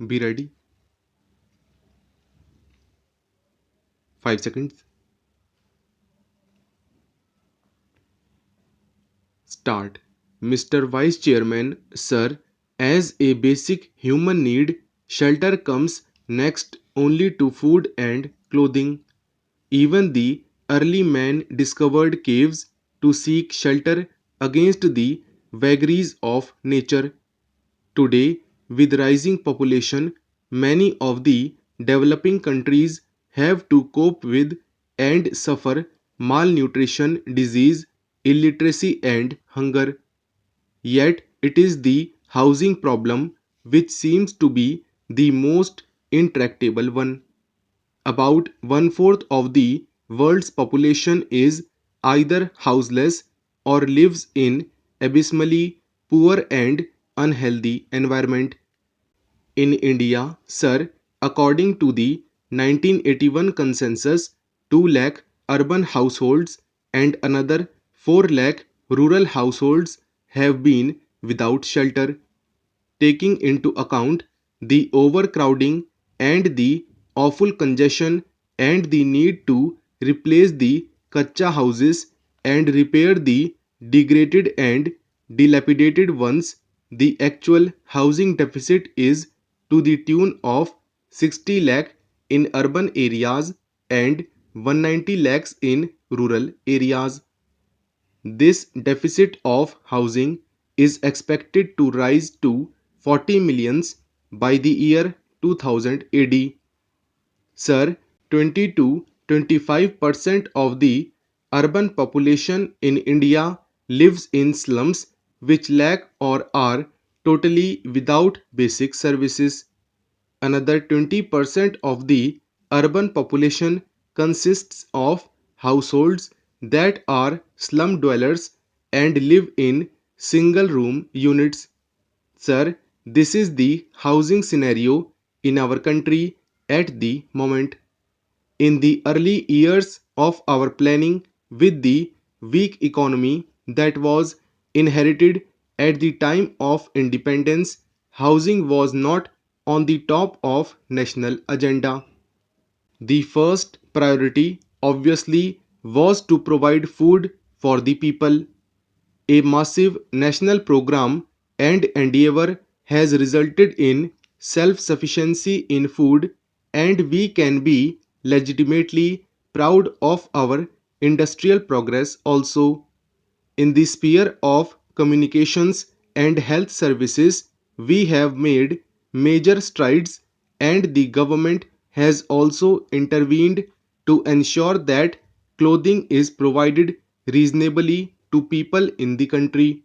Be ready. 5 seconds. Start. Mr. Vice Chairman, sir, as a basic human need, shelter comes next only to food and clothing. Even the early man discovered caves to seek shelter against the vagaries of nature. Today, with rising population, many of the developing countries have to cope with and suffer malnutrition, disease, illiteracy and hunger. Yet it is the housing problem which seems to be the most intractable one. About one fourth of the world's population is either houseless or lives in abysmally poor and unhealthy environment. In India, sir, according to the 1981 census, 2 lakh urban households and another 4 lakh rural households have been without shelter. Taking into account the overcrowding and the awful congestion and the need to replace the kacha houses and repair the degraded and dilapidated ones, the actual housing deficit is to the tune of 60 lakh in urban areas and 190 lakhs in rural areas. This deficit of housing is expected to rise to 40 millions by the year 2000 AD. Sir, 20 to 25% of the urban population in India lives in slums which lack or are totally without basic services. Another 20% of the urban population consists of households that are slum dwellers and live in single room units. Sir, this is the housing scenario in our country at the moment. In the early years of our planning with the weak economy that was inherited at the time of independence, housing was not on the top of national agenda. The first priority obviously was to provide food for the people. A massive national program and endeavor has resulted in self-sufficiency in food, and we can be legitimately proud of our industrial progress also. In the sphere of communications and health services, we have made major strides, and the government has also intervened to ensure that clothing is provided reasonably to people in the country.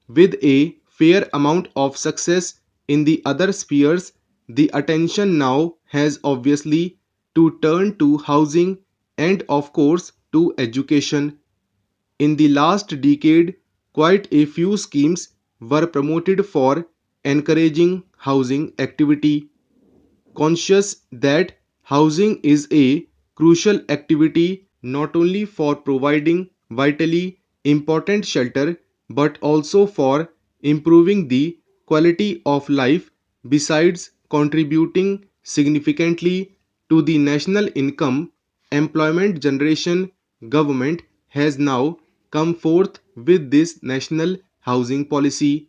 With a fair amount of success in the other spheres, the attention now has obviously to turn to housing and, of course, to education. In the last decade, quite a few schemes were promoted for encouraging housing activity. Conscious that housing is a crucial activity not only for providing vitally important shelter but also for improving the quality of life besides contributing significantly to the national income, employment generation, government has now come forth with this national housing policy.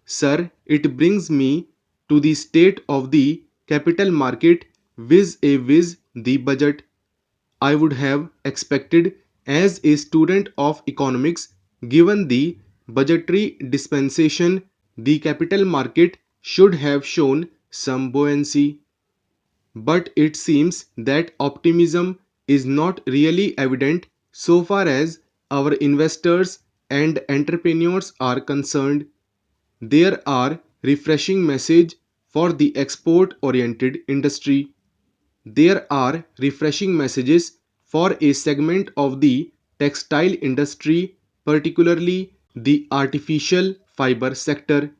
Sir, it brings me to the state of the capital market vis-a-vis the budget. I would have expected as a student of economics, given the budgetary dispensation, the capital market should have shown some buoyancy. But it seems that optimism is not really evident so far as our investors and entrepreneurs are concerned. There are refreshing message for the export oriented industry. There are refreshing messages for a segment of the textile industry, particularly the artificial fiber sector.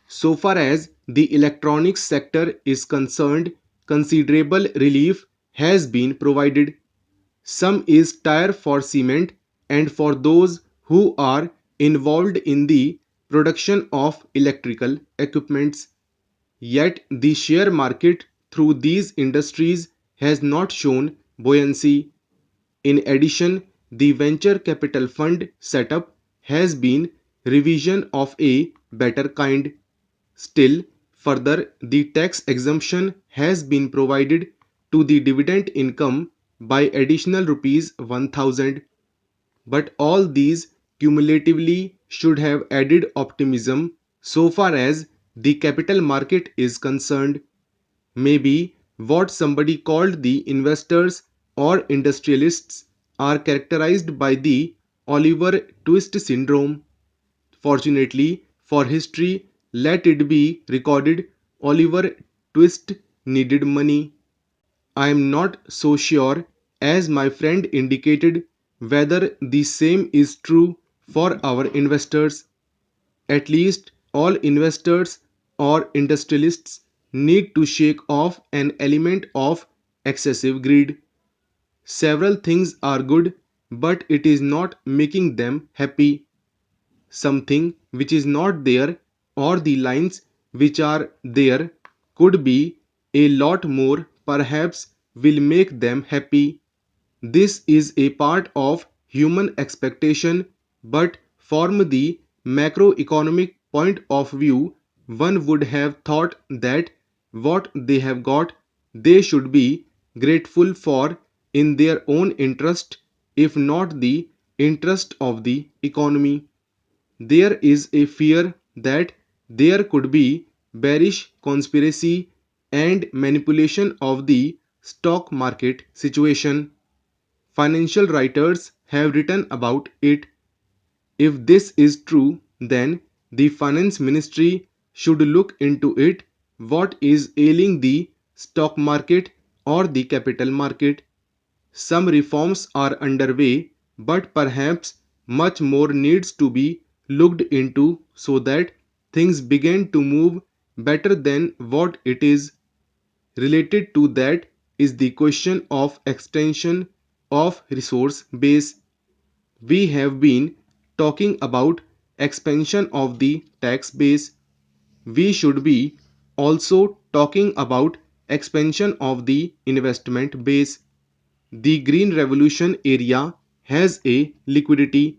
So far as the electronics sector is concerned, considerable relief has been provided. Some is tire for cement and for those who are involved in the production of electrical equipments. Yet the share market through these industries has not shown buoyancy. In addition, the venture capital fund setup has been revision of a better kind. Still further, the tax exemption has been provided to the dividend income by additional rupees 1000. But all these cumulatively should have added optimism so far as the capital market is concerned. Maybe what somebody called the investors or industrialists are characterized by the Oliver Twist syndrome. Fortunately for history, let it be recorded Oliver Twist needed money. I am not so sure, as my friend indicated, whether the same is true for our investors. At least all investors or industrialists need to shake off an element of excessive greed. Several things are good, but it is not making them happy. Something which is not there, or the lines which are there, could be a lot more, perhaps will make them happy. This is a part of human expectation, but from the macroeconomic point of view, one would have thought that what they have got, they should be grateful for in their own interest, if not the interest of the economy. There is a fear that there could be bearish conspiracy and manipulation of the stock market situation. Financial writers have written about it. If this is true, then the finance ministry should look into it. What is ailing the stock market or the capital market? Some reforms are underway, but perhaps much more needs to be looked into so that things begin to move better than what it is. Related to that is the question of extension of resource base. We have been talking about expansion of the tax base. We should be also talking about expansion of the investment base. The green revolution area has a liquidity.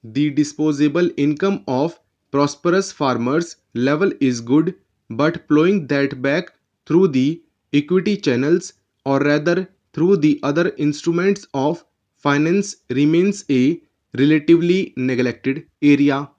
The disposable income of prosperous farmers level is good, but plowing that back through the equity channels, or rather through the other instruments of finance, remains a relatively neglected area.